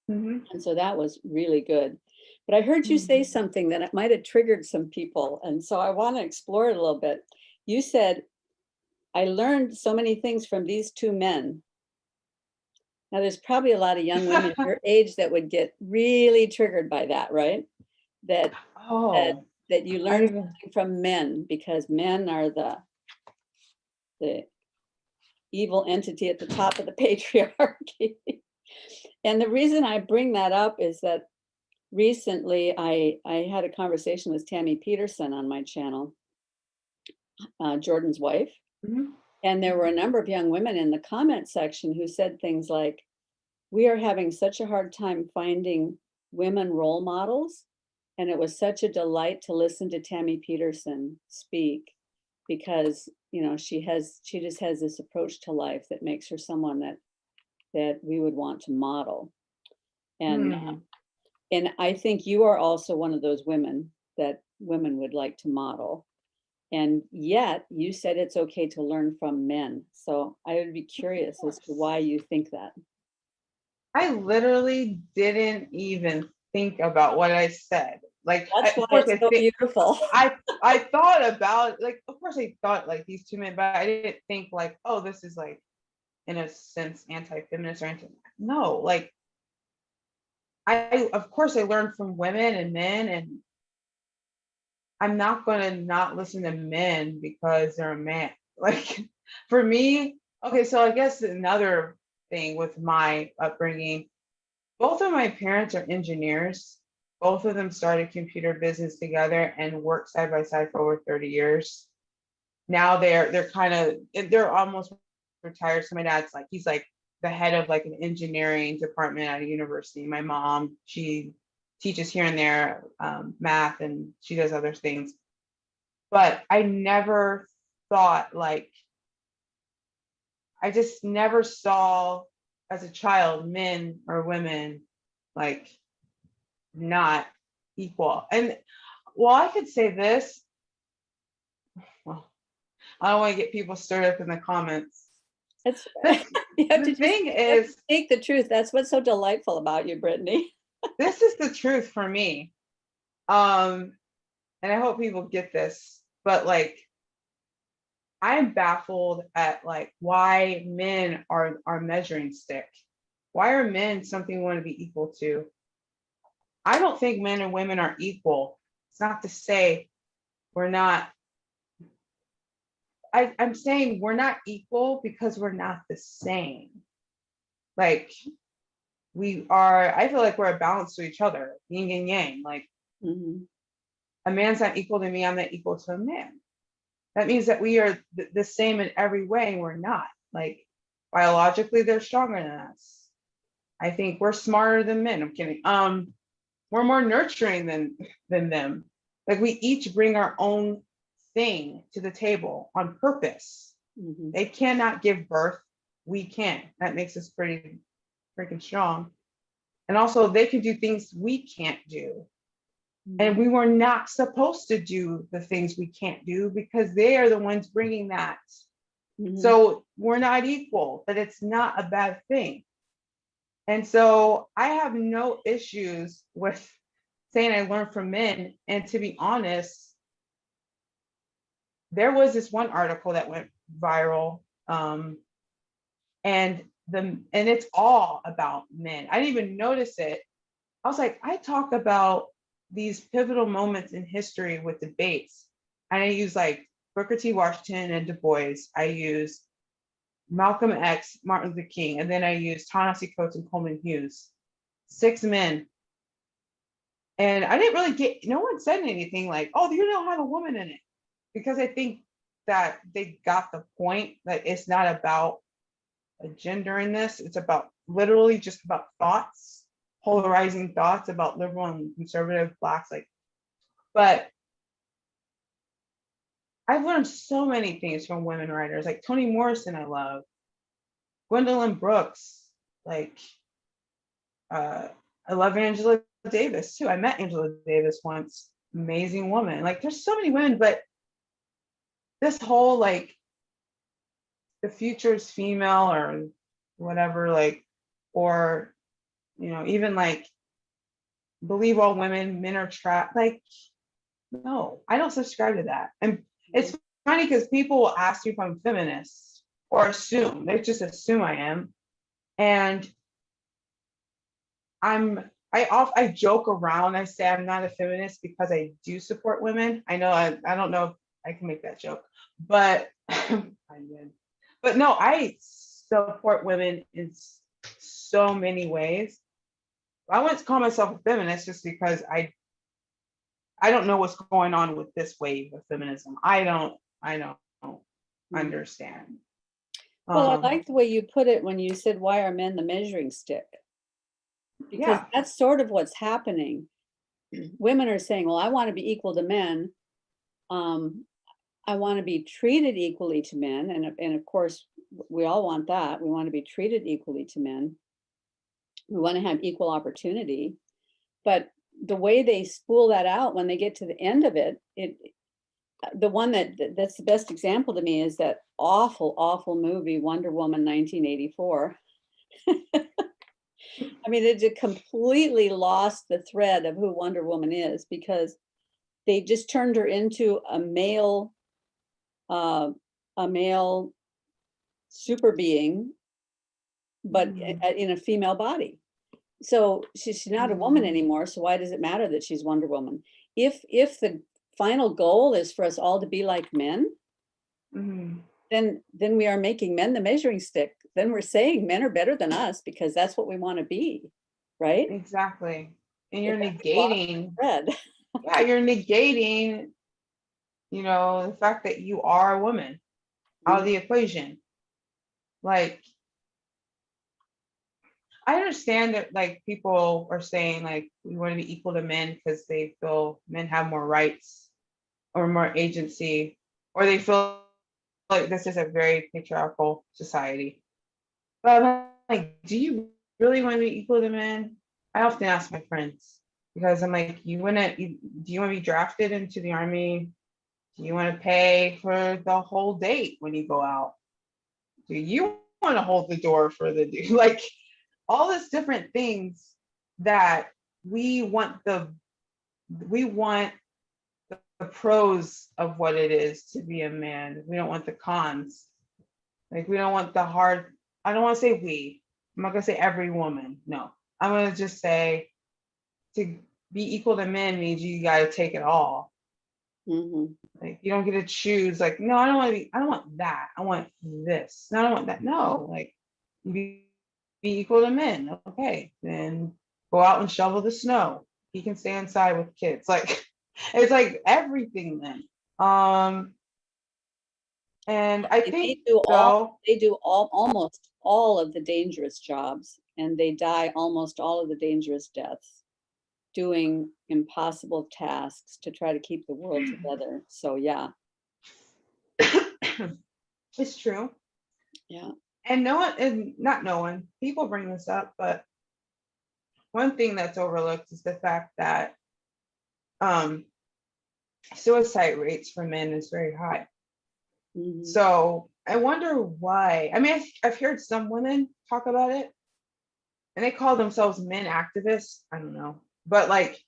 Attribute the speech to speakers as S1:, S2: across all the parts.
S1: Mhm.
S2: And so that was really good. But I heard you say something that it might have triggered some people. And so I want to explore it a little bit. You said, I learned so many things from these two men. Now, there's probably a lot of young women your age that would get really triggered by that, right? That that
S1: Oh,
S2: that you
S1: I
S2: learn
S1: even
S2: something from men because men are the evil entity at the top of the patriarchy. And the reason I bring that up is that recently I had a conversation with Tammy Peterson on my channel, Jordan's wife.
S1: mhm.
S2: And there were a number of young women in the comment section who said things like, we are having such a hard time finding women role models. And it was such a delight to listen to Tammy Peterson speak because, you know, she just has this approach to life that makes her someone that we would want to model. And
S1: Hmm.
S2: and I think you are also one of those women that women would like to model. And yet you said it's okay to learn from men. So I would be
S1: Of
S2: curious as to
S1: course.
S2: why you think that.
S1: I literally didn't even think about what I said. Like,
S2: That's why
S1: of course,
S2: it's so beautiful.
S1: I thought about, like, of course, I thought like these two men, but I didn't think like, oh, this is like in a sense anti-feminist or anything. No, like I of course I learned from women and men, and I'm not gonna not listen to men because they're a man. Like for me, okay, so I guess another thing with my upbringing, both of my parents are engineers. Both of them started computer business together and worked side by side for over 30 years. Now they're kind of they're almost retired. So my dad's like he's like the head of like an engineering department at a university. My mom, she teaches here and there math, and she does other things. But I never thought like I just never saw as a child men or women like not equal. And well, I could say this. Well, I don't want to get people stirred up in the comments.
S2: It's
S1: The
S2: you have
S1: the
S2: to just
S1: thing
S2: you have to
S1: is,
S2: speak the truth. That's what's so delightful about you, Brittany.
S1: this is the truth for me. Um, and I hope people get this, but like I'm baffled at like why men are measuring stick. Why are men something we want to be equal to? I don't think men and women are equal. It's not to say we're not. I'm saying we're not equal because we're not the same. Like we are, I feel like we're a balance to each other, yin and yang. Like
S2: Mhm.
S1: a man's not equal to me, I'm not equal to a man. That means that we are the same in every way, and we're not. Like biologically, they're stronger than us. I think we're smarter than men. I'm kidding. We're more nurturing than them. Like we each bring our own thing to the table on purpose.
S2: Mhm.
S1: They cannot give birth. We can. That makes us pretty freaking strong. And also, they can do things we can't do. And
S2: Mhm.
S1: we were not supposed to do the things we can't do because they are the ones bringing that.
S2: Mhm.
S1: So we're not equal, but it's not a bad thing. And so I have no issues with saying I learned from men. And to be honest, there was this one article that went viral, and it's all about men. I didn't even notice it. I was like, I talk about these pivotal moments in history with debates, and I use like Booker T. Washington and Du Bois. I use Malcolm X, Martin Luther King, and then I use Ta-Nehisi Coates and Coleman Hughes. 6 men. And I didn't really get, no one said anything like, oh, you don't have a woman in it. Because I think that they got the point that it's not about a gender in this. It's about literally just about thoughts, polarizing thoughts about liberal and conservative blacks. Like, but I've learned so many things from women writers, like Toni Morrison, I love, Gwendolyn Brooks, like I love Angela Davis too. I met Angela Davis once. Amazing woman. Like there's so many women, but this whole like the future is female or whatever, like, or even like believe all men are trapped. Like, no, I don't subscribe to that. And it's funny because people will ask me if I'm feminist or assume, they just assume I am. And I joke around. I say I'm not a feminist because I do support women. I know I don't know if I can make that joke, but I did. But no, I support women in so many ways. I wouldn't call myself a feminist just because I don't know what's going on with this wave of feminism. I don't understand.
S2: Well, I like the way you put it when you said, why are men the measuring stick? Because
S1: Yeah,
S2: that's sort of what's happening. Women are saying, well, I want to be equal to men. I want to be treated equally to men. And of course, we all want that. We want to be treated equally to men. We want to have equal opportunity. But the way they spool that out when they get to the end of it, the one that's the best example to me is that awful movie Wonder Woman 1984. I mean, it completely lost the thread of who Wonder Woman is because they just turned her into a male super being, but in a female body. So she's not a woman anymore. So why does it matter that she's Wonder Woman? If the final goal is for us all to be like men, then we are making men the measuring stick. Then we're saying men are better than us because that's what we want to be, right?
S1: exactly. And you're
S2: But we lost
S1: negating,
S2: the thread.
S1: yeah, you're negating, the fact that you are a woman out of the equation. Like, I understand that like people are saying like we want to be equal to men because they feel men have more rights or more agency, or they feel like this is a very patriarchal society. But I'm like, do you really want to be equal to men? I often ask my friends because I'm like, do you want to be drafted into the army? Do you want to pay for the whole date when you go out? Do you want to hold the door for the dude? Like all these different things that we want the pros of what it is to be a man. We don't want the cons. Like we don't want the hard. I don't want to say we. I'm not gonna say every woman. No, I'm gonna just say to be equal to men means you got to take it all. Like you don't get to choose. Like no, I don't want to be. I don't want that. I want this. No, I don't want that. No, like be equal to men. Okay, then go out and shovel the snow. He can stay inside with kids. Like it's like everything then. And I think
S2: They do almost all of the dangerous jobs, and they die almost all of the dangerous deaths doing impossible tasks to try to keep the world together. So yeah.
S1: It's true.
S2: Yeah.
S1: And no one, people bring this up, but one thing that's overlooked is the fact that suicide rates for men is very high. So I wonder why. I mean, I've heard some women talk about it and they call themselves men activists. I don't know, but like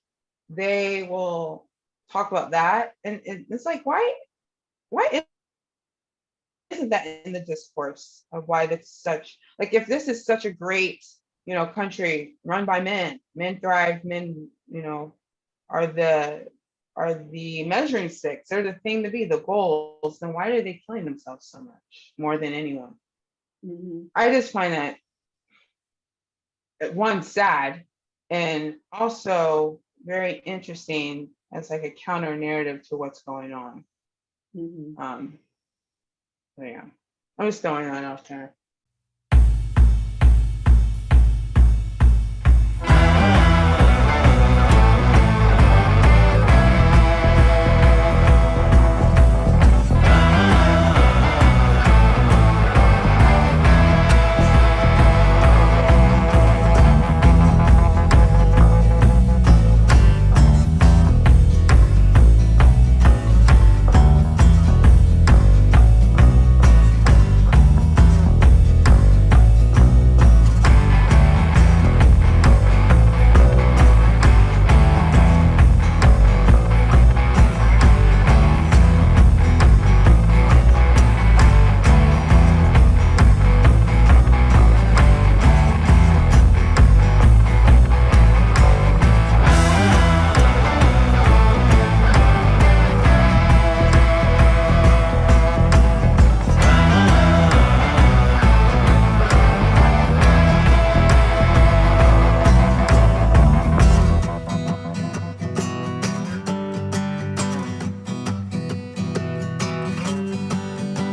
S1: they will talk about that. And it's like, why isn't that in the discourse of why that's such, like, if this is such a great, country run by men thrive, men, are the measuring sticks, they're the thing to be, the goals, then why are they killing themselves so much more than anyone? I just find that one sad and also very interesting as like a counter narrative to what's going on. So yeah, I'm just throwing that out there.